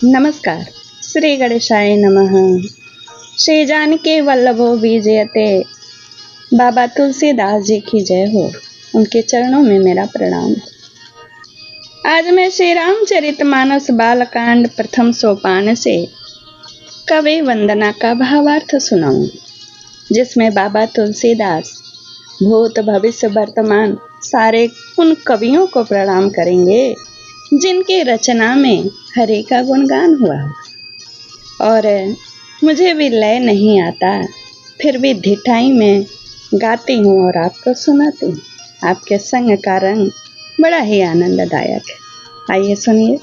नमस्कार। श्री गणेशाय नमः। श्री जानकी वल्लभो विजयते। बाबा तुलसीदास जी की जय हो। उनके चरणों में मेरा प्रणाम है। आज मैं श्री रामचरितमानस बालकांड प्रथम सोपान से कवि वंदना का भावार्थ सुनाऊंगी, जिसमें बाबा तुलसीदास भूत भविष्य वर्तमान सारे उन कवियों को प्रणाम करेंगे जिनकी रचना में हरि का गुणगान हुआ। और मुझे भी लय नहीं आता, फिर भी ढिठाई में गाती हूँ और आपको सुनाती हूँ। आपके संग का रंग बड़ा ही आनंददायक है। आइए सुनिए।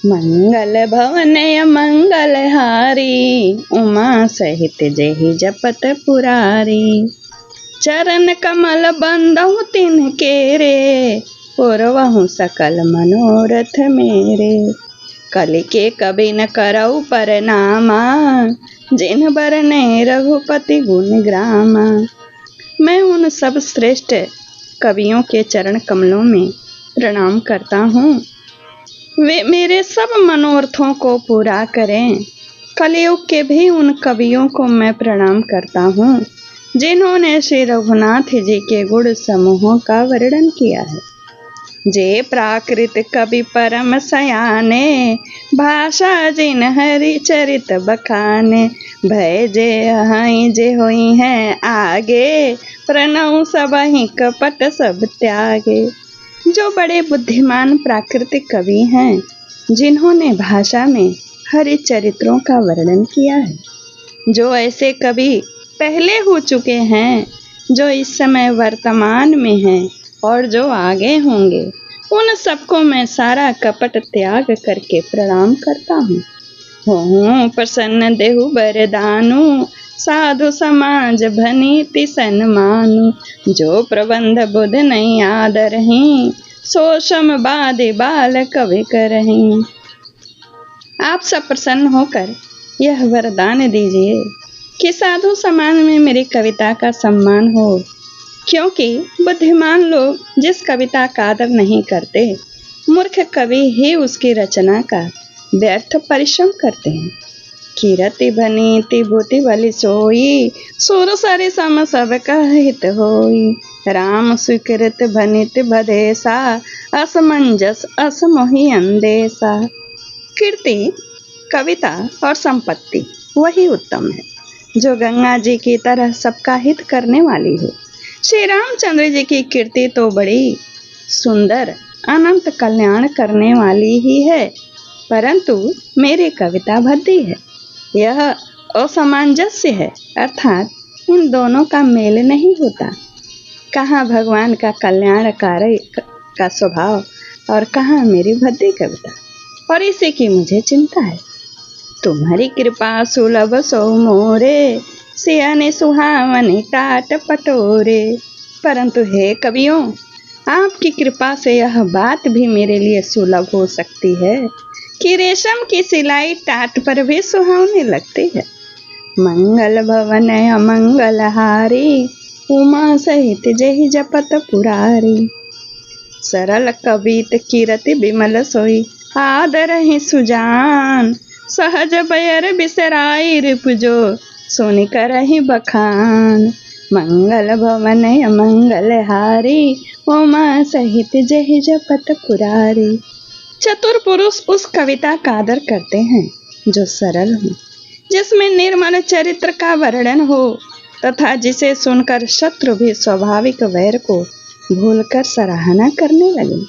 मंगल भवन मंगल हारी, उमा सहित जेहि जपत पुरारी। चरण कमल बंदहु तिनके रे, पुरवहु सकल मनोरथ मेरे। कलि के कबि न करऊ परनामा, जिन बरने रघुपति गुण ग्रामा। मैं उन सब श्रेष्ठ कवियों के चरण कमलों में प्रणाम करता हूँ। वे मेरे सब मनोरथों को पूरा करें। कलियुग के भी उन कवियों को मैं प्रणाम करता हूँ जिन्होंने श्री रघुनाथ जी के गुण समूहों का वर्णन किया है। जे प्राकृत कवि परम सयाने, भाषा जिन हरि चरित बखाने। भय जे हई जे होई है आगे, प्रणव सबहि कपट सब त्यागे। जो बड़े बुद्धिमान प्राकृतिक कवि हैं, जिन्होंने भाषा में हरि चरित्रों का वर्णन किया है। जो ऐसे कवि पहले हो चुके हैं, जो इस समय वर्तमान में हैं और जो आगे होंगे, उन सबको मैं सारा कपट त्याग करके प्रणाम करता हूँ। हो प्रसन्न देहु बरदानु, साधु समाज भनीति सन्मानु। जो प्रबंध बुध नहीं आदरहीं, सो सम बादि बाल कवि करहीं। आप सब प्रसन्न होकर यह वरदान दीजिए कि साधु समाज में मेरी कविता का सम्मान हो, क्योंकि बुद्धिमान लोग जिस कविता का आदर नहीं करते, मूर्ख कवि ही उसकी रचना का व्यर्थ परिश्रम करते हैं। कीरति भनीति भूति बलि सोई, सुर सरि सम सब हित होई। राम स्वीकृत भनित भदेसा, असमंजस असमोहि अंदेसा। कीर्ति, कविता और संपत्ति वही उत्तम है जो गंगा जी की तरह सबका हित करने वाली हो। श्री रामचंद्र जी की कीर्ति तो बड़ी सुंदर अनंत कल्याण करने वाली ही है, परंतु मेरी कविता भद्दी है। यह असमंजस्य है, अर्थात इन दोनों का मेल नहीं होता। कहाँ भगवान का कल्याण कार्य का स्वभाव और कहाँ मेरी भद्दी कविता, और इसी की मुझे चिंता है। तुम्हारी कृपा सुलभ सो मोरे, सियाने सुहावने टाट पटोरे। परंतु हे कवियों, आपकी कृपा से यह बात भी मेरे लिए सुलभ हो सकती है कि रेशम की सिलाई टाट पर भी सुहावने लगती है। मंगल भवन अमंगल हारी, उमा सहित जेहि जपत पुरारी। सरल कवित कीरति विमल सोई, आदर ही सुजान। सहज बयर बिसराई रिपुजो, सुनि करहि बखान। मंगल भवन अमंगल हारी, उमा सहित जेहि जपत पुरारी। चतुर पुरुष उस कविता का आदर करते हैं जो सरल हो, जिसमें निर्मल चरित्र का वर्णन हो, तथा जिसे सुनकर शत्रु भी स्वाभाविक वैर को भूलकर सराहना करने लगे।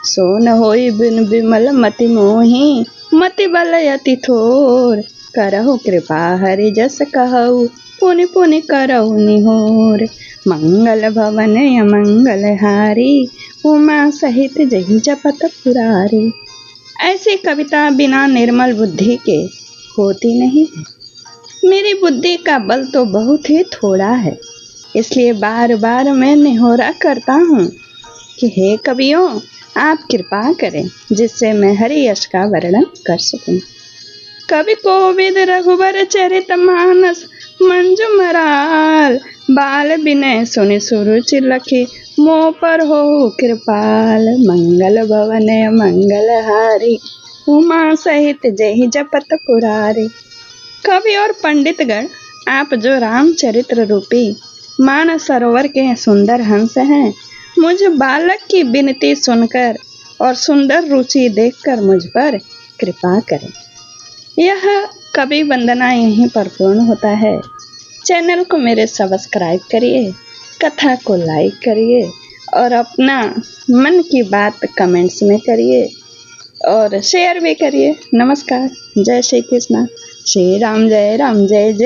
सो न होई बिन विमल मति मोही, मति बल अति थोर। करहु कृपा हरि जस कहु, पुनि पुनि करहु निहोर। मंगल भवन अमंगल हारी, उमा सहित जेहि जपत पुरारी। ऐसी कविता बिना निर्मल बुद्धि के होती नहीं है। मेरी बुद्धि का बल तो बहुत ही थोड़ा है, इसलिए बार बार मैं निहोरा करता हूँ कि हे कवियों, आप कृपा करें जिससे मैं हरि यश का वर्णन कर सकूं। कवि कोविद रघुबर चरित मानस, मंजू मराल। बाल विनय सुनि सुरुचि लखी, मोह पर हो कृपाल, मंगल भवन मंगलहारी, उमा सहित जय जपत पुरारी। कवि और पंडितगण, आप जो रामचरित्र रूपी मानस सरोवर के सुंदर हंस हैं, मुझ बालक की विनती सुनकर और सुंदर रुचि देखकर मुझ पर कृपा करें। यह कवि वंदना यहीं पर पूर्ण होता है। चैनल को मेरे सब्सक्राइब करिए, कथा को लाइक करिए और अपना मन की बात कमेंट्स में करिए और शेयर भी करिए। नमस्कार, जय श्री कृष्ण, श्री राम जय जय।